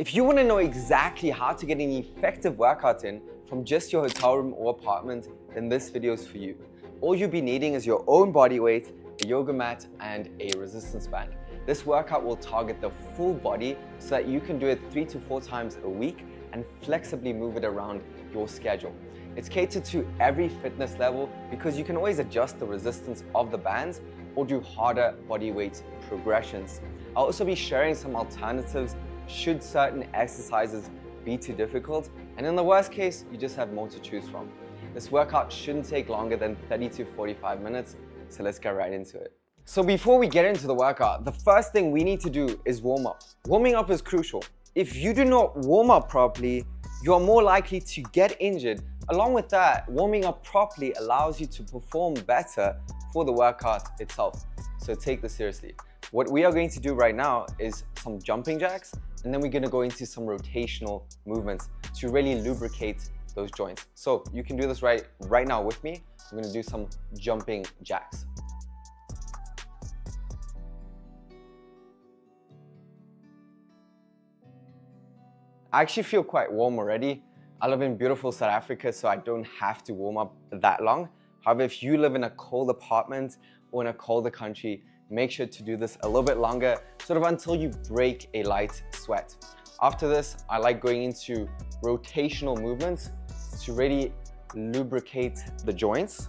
If you want to know exactly how to get an effective workout in from just your hotel room or apartment, then this video is for you. All you'll be needing is your own body weight, a yoga mat, and a resistance band. This workout will target the full body so that you can do it 3 to 4 times a week and flexibly move it around your schedule. It's catered to every fitness level because you can always adjust the resistance of the bands or do harder body weight progressions. I'll also be sharing some alternatives should certain exercises be too difficult, and in the worst case, you just have more to choose from. This workout shouldn't take longer than 30 to 45 minutes, so let's get right into it. So before we get into the workout, the first thing we need to do is warm up. Warming up is crucial. If you do not warm up properly, you are more likely to get injured. Along with that, warming up properly allows you to perform better for the workout itself. So take this seriously. What we are going to do right now is some jumping jacks, and then we're going to go into some rotational movements to really lubricate those joints. So you can do this right now with me. I'm going to do some jumping jacks. I actually feel quite warm already. I live in beautiful South Africa, so I don't have to warm up that long. However, if you live in a cold apartment or in a colder country, make sure to do this a little bit longer, sort of until you break a light sweat. After this, I like going into rotational movements to really lubricate the joints.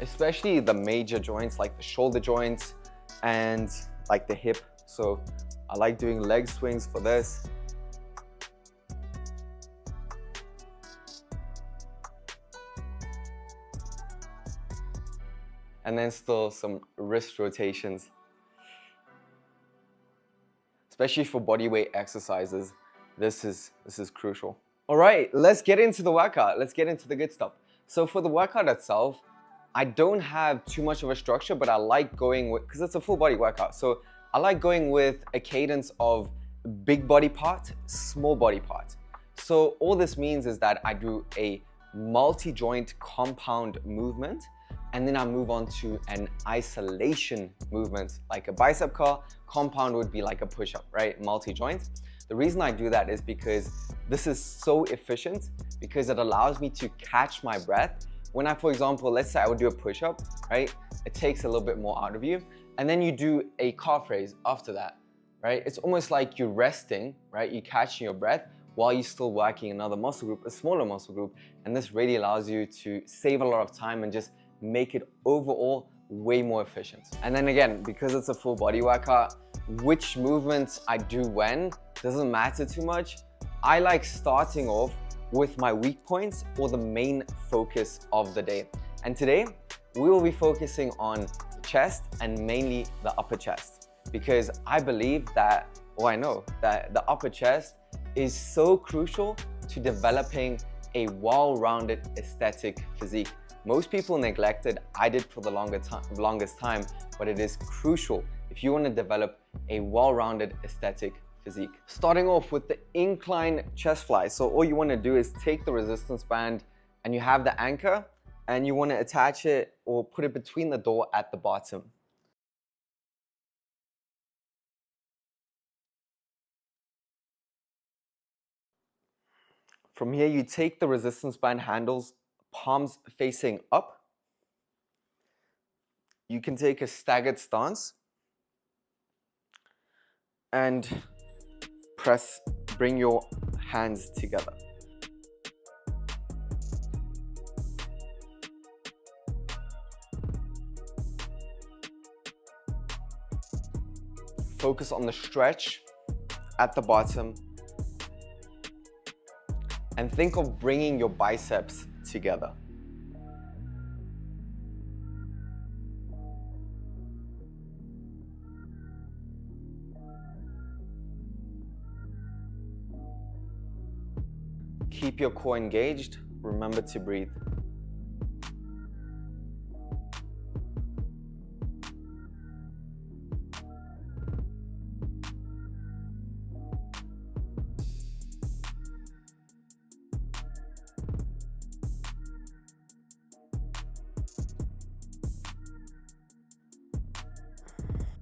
Especially the major joints like the shoulder joints and like the hip. So I like doing leg swings for this. And then still some wrist rotations. Especially for body weight exercises, this is crucial. All right, let's get into the workout. Let's get into the good stuff. So for the workout itself, I don't have too much of a structure, but I like going with, because it's a full body workout. So I like going with a cadence of big body part, small body part. So all this means is that I do a multi-joint compound movement, and then I move on to an isolation movement, like a bicep curl. Compound would be like a push-up, right? Multi-joint. The reason I do that is because this is so efficient, because it allows me to catch my breath. When I, for example, let's say I would do a push-up, right? It takes a little bit more out of you. And then you do a calf raise after that, right? It's almost like you're resting, right? You're catching your breath while you're still working another muscle group, a smaller muscle group. And this really allows you to save a lot of time and just make it overall way more efficient. And then again, because it's a full body workout, which movements I do when doesn't matter too much. I like starting off with my weak points or the main focus of the day. And today we will be focusing on the chest and mainly the upper chest, because I believe that, or I know that the upper chest is so crucial to developing a well-rounded aesthetic physique. Most people neglect it. I did for the longest time, but it is crucial if you want to develop a well-rounded aesthetic physique. Starting off with the incline chest fly. So all you want to do is take the resistance band and you have the anchor and you want to attach it or put it between the door at the bottom. From here, you take the resistance band handles, palms facing up. You can take a staggered stance and bring your hands together. Focus on the stretch at the bottom and think of bringing your biceps together. Keep your core engaged. Remember to breathe.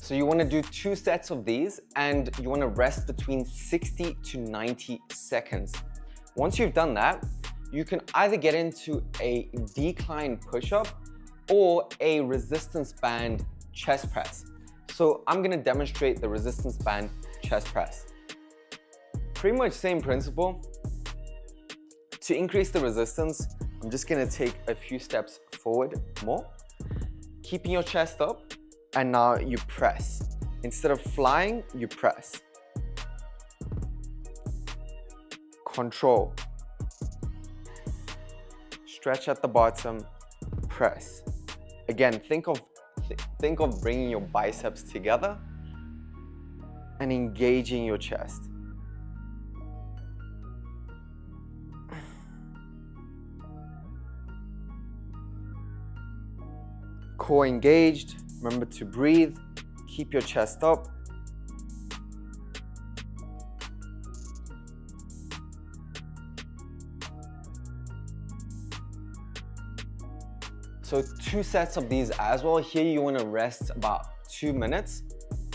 So you want to do 2 sets of these and you want to rest between 60 to 90 seconds. Once you've done that, you can either get into a decline push-up or a resistance band chest press. So I'm going to demonstrate the resistance band chest press. Pretty much same principle. To increase the resistance, I'm just going to take a few steps forward more, keeping your chest up, and now you press. Instead of flying, you press. Control. Stretch at the bottom, press. Again, think of bringing your biceps together and engaging your chest. Core engaged. Remember to breathe. Keep your chest up. So 2 sets of these as well. Here you want to rest about 2 minutes,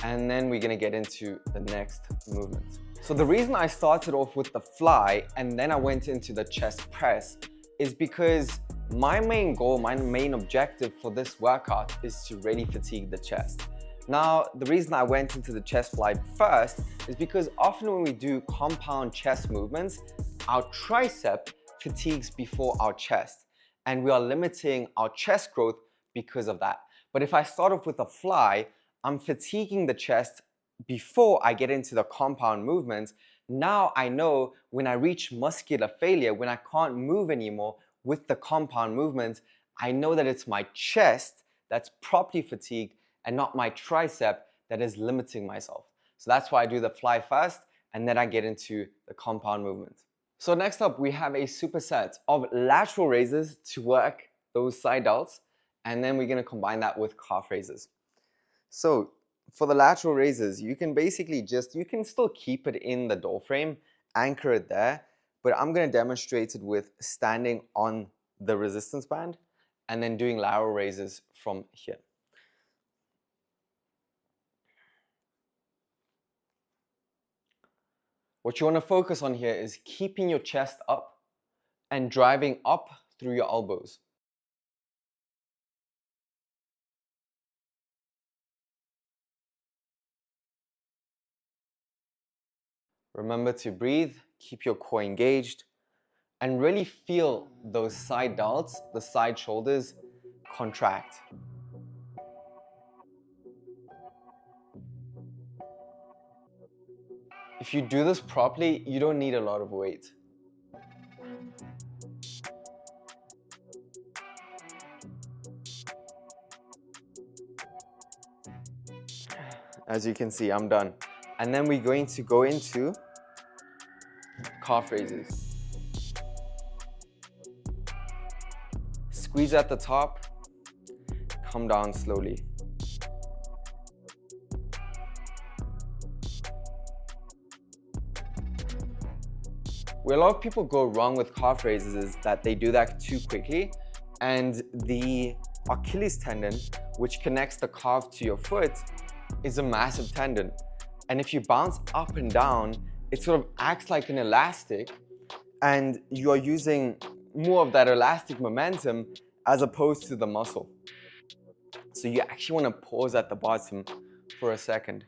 and then we're going to get into the next movement. So the reason I started off with the fly and then I went into the chest press is because my main goal, my main objective for this workout is to really fatigue the chest. Now, the reason I went into the chest fly first is because often when we do compound chest movements, our tricep fatigues before our chest, and we are limiting our chest growth because of that. But if I start off with a fly, I'm fatiguing the chest before I get into the compound movements. Now I know when I reach muscular failure, when I can't move anymore with the compound movements, I know that it's my chest that's properly fatigued and not my tricep that is limiting myself. So that's why I do the fly first, and then I get into the compound movements. So next up, we have a superset of lateral raises to work those side delts, and then we're gonna combine that with calf raises. So for the lateral raises, you can basically you can still keep it in the door frame, anchor it there, but I'm gonna demonstrate it with standing on the resistance band and then doing lateral raises from here. What you want to focus on here is keeping your chest up and driving up through your elbows. Remember to breathe, keep your core engaged, and really feel those side delts, the side shoulders, contract. If you do this properly, you don't need a lot of weight. As you can see, I'm done. And then we're going to go into calf raises. Squeeze at the top, come down slowly. Where a lot of people go wrong with calf raises is that they do that too quickly, and the Achilles tendon, which connects the calf to your foot, is a massive tendon. And if you bounce up and down, it sort of acts like an elastic, and you are using more of that elastic momentum as opposed to the muscle. So you actually want to pause at the bottom for a second.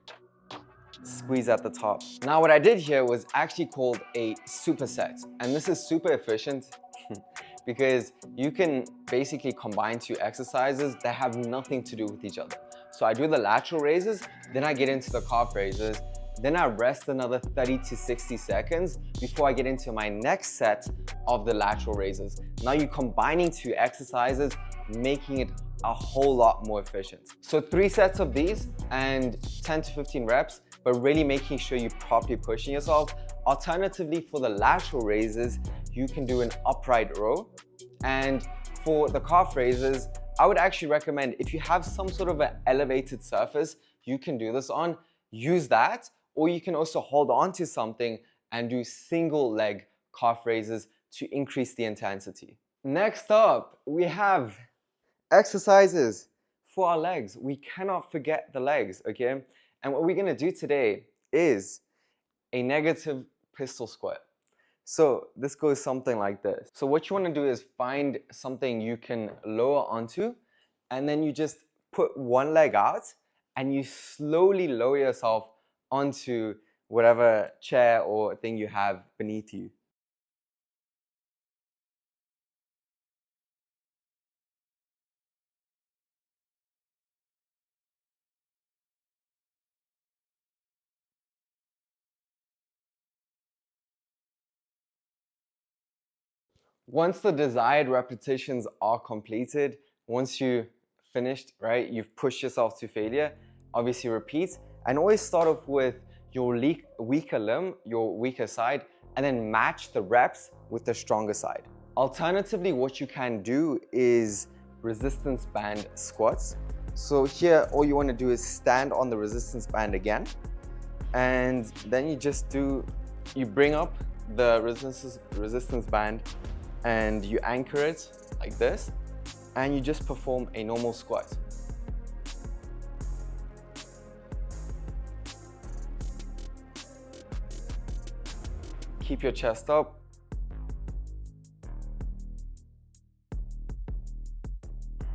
Squeeze at the top. Now what I did here was actually called a superset, and this is super efficient because you can basically combine 2 exercises that have nothing to do with each other. So I do the lateral raises, then I get into the calf raises, then I rest another 30 to 60 seconds before I get into my next set of the lateral raises. Now you're combining 2 exercises, making it a whole lot more efficient. So 3 sets of these and 10 to 15 reps, but really making sure you're properly pushing yourself. Alternatively, for the lateral raises, you can do an upright row. And for the calf raises, I would actually recommend, if you have some sort of an elevated surface you can do this on, use that, or you can also hold on to something and do single leg calf raises to increase the intensity. Next up, we have exercises for our legs. We cannot forget the legs, okay? And what we're gonna do today is a negative pistol squat. So this goes something like this. So what you wanna do is find something you can lower onto, and then you just put one leg out and you slowly lower yourself onto whatever chair or thing you have beneath you. Once the desired repetitions are completed, once you finished, right, you've pushed yourself to failure, obviously repeat, and always start off with your weaker limb, your weaker side, and then match the reps with the stronger side. Alternatively, what you can do is resistance band squats. So here, all you want to do is stand on the resistance band again, and then you bring up the resistance band and you anchor it like this, and you just perform a normal squat. Keep your chest up.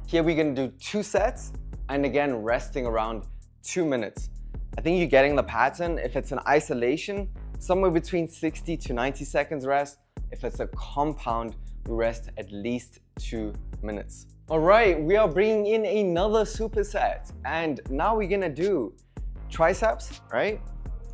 Here we're gonna do 2 sets, and again, resting around 2 minutes. I think you're getting the pattern. If it's an isolation, somewhere between 60 to 90 seconds rest. If it's a compound, we rest at least 2 minutes. All right, we are bringing in another superset, and now we're gonna do triceps, right?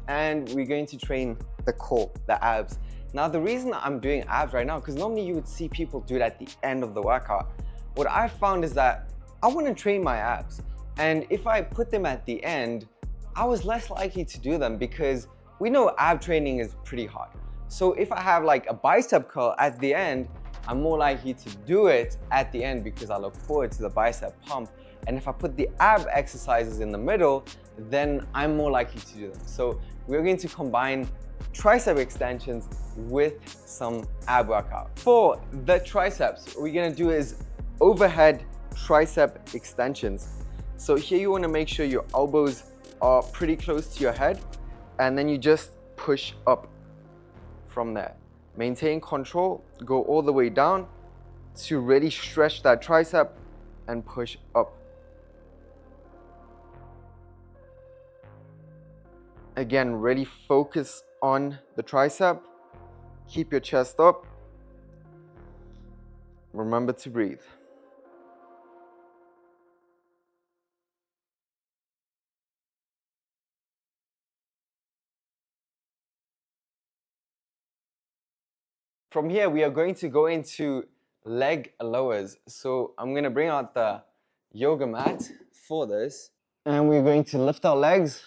And we're going to train the core, the abs. Now, the reason I'm doing abs right now, because normally you would see people do it at the end of the workout. What I found is that I want to train my abs, and if I put them at the end, I was less likely to do them because we know ab training is pretty hard. So if I have like a bicep curl at the end, I'm more likely to do it at the end because I look forward to the bicep pump. And if I put the ab exercises in the middle, then I'm more likely to do them. So we're going to combine tricep extensions with some ab workout. For the triceps, what we're gonna do is overhead tricep extensions. So here you wanna make sure your elbows are pretty close to your head, and then you just push up from there. Maintain control, go all the way down to really stretch that tricep and push up. Again, really focus on the tricep. Keep your chest up. Remember to breathe. From here, we are going to go into leg lowers. So I'm going to bring out the yoga mat for this. And we're going to lift our legs.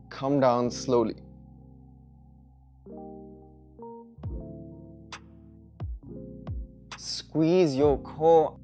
Come down slowly. Squeeze your core.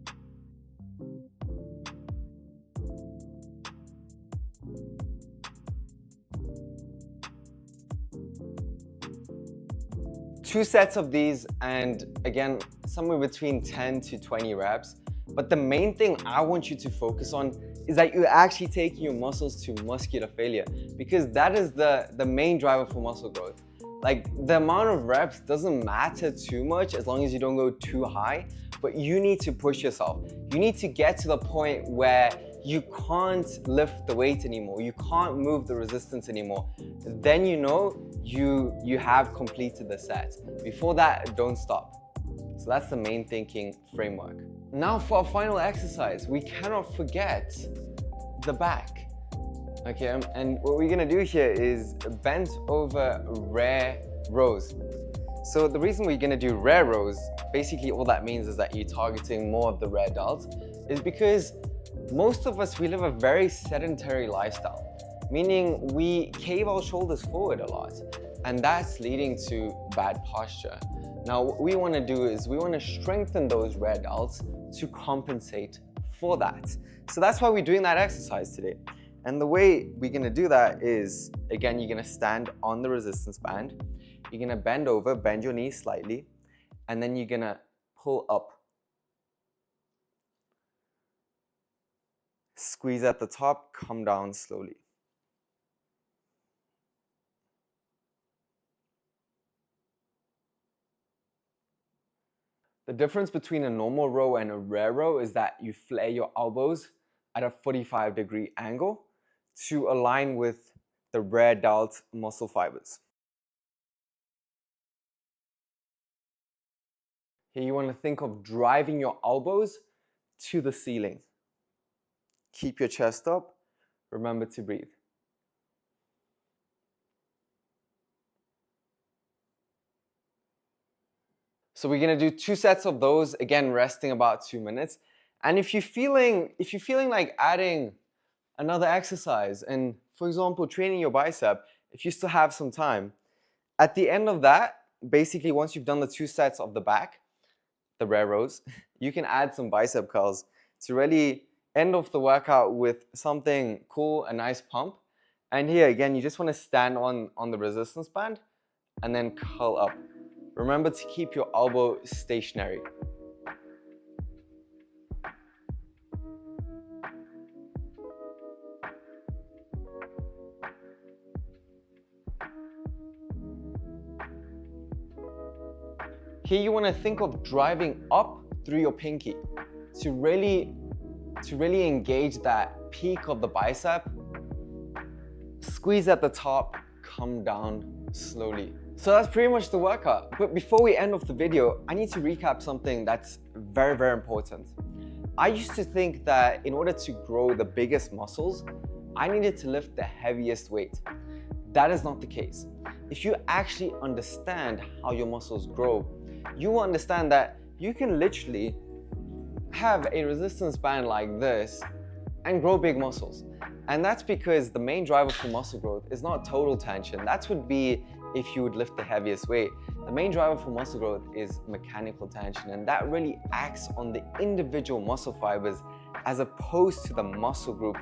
Two sets of these, and again, somewhere between 10 to 20 reps. But the main thing I want you to focus on is that you're actually taking your muscles to muscular failure, because that is the main driver for muscle growth. Like, the amount of reps doesn't matter too much as long as you don't go too high, but you need to push yourself. You need to get to the point where you can't lift the weight anymore, you can't move the resistance anymore. Then you know you have completed the set. Before that, don't stop. So that's the main thinking framework. Now for our final exercise, we cannot forget the back. Okay, and what we're gonna do here is bent over rear rows. So the reason we're gonna do rear rows, basically all that means is that you're targeting more of the rear delts, is because most of us, we live a very sedentary lifestyle, meaning we cave our shoulders forward a lot, and that's leading to bad posture. Now, what we want to do is we want to strengthen those rear delts to compensate for that. So that's why we're doing that exercise today. And the way we're going to do that is, again, you're going to stand on the resistance band. You're going to bend over, bend your knees slightly, and then you're going to pull up. Squeeze at the top, come down slowly. The difference between a normal row and a rare row is that you flare your elbows at a 45-degree angle to align with the rare delt muscle fibers. Here you want to think of driving your elbows to the ceiling. Keep your chest up. Remember to breathe. So we're gonna do 2 sets of those, again resting about 2 minutes. And if you're feeling like adding another exercise, and for example training your bicep, if you still have some time, at the end of that, basically once you've done the 2 sets of the back, the rare rows, you can add some bicep curls to really end off the workout with something cool, a nice pump. And here again, you just want to stand on the resistance band and then curl up. Remember to keep your elbow stationary. Here you want to think of driving up through your pinky to really engage that peak of the bicep. Squeeze at the top, come down slowly. So that's pretty much the workout. But before we end off the video, I need to recap something that's very, very important. I used to think that in order to grow the biggest muscles, I needed to lift the heaviest weight. That is not the case. If you actually understand how your muscles grow, you will understand that you can literally have a resistance band like this and grow big muscles. And that's because the main driver for muscle growth is not total tension. That would be if you would lift the heaviest weight. The main driver for muscle growth is mechanical tension, and that really acts on the individual muscle fibers as opposed to the muscle group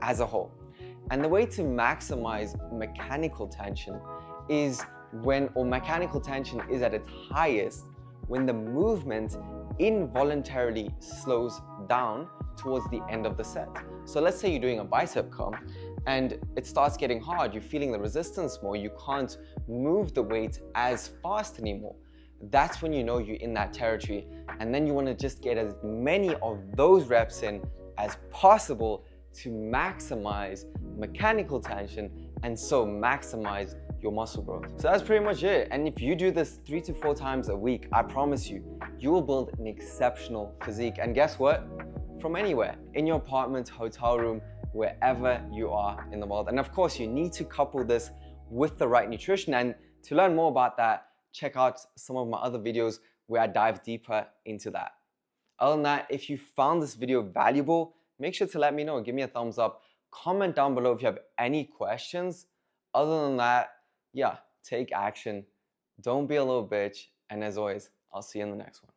as a whole. And the way to maximize mechanical tension is mechanical tension is at its highest when the movement involuntarily slows down towards the end of the set. So let's say you're doing a bicep curl and it starts getting hard, you're feeling the resistance more, you can't move the weight as fast anymore. That's when you know you're in that territory, and then you want to just get as many of those reps in as possible to maximize mechanical tension and so maximize your muscle growth. So that's pretty much it. And if you do this 3 to 4 times a week, I promise you, you will build an exceptional physique. And guess what? From anywhere, in your apartment, hotel room, wherever you are in the world. And of course, you need to couple this with the right nutrition. And to learn more about that, check out some of my other videos where I dive deeper into that. Other than that, if you found this video valuable, make sure to let me know. Give me a thumbs up. Comment down below if you have any questions. Other than that, yeah, take action. Don't be a little bitch. And as always, I'll see you in the next one.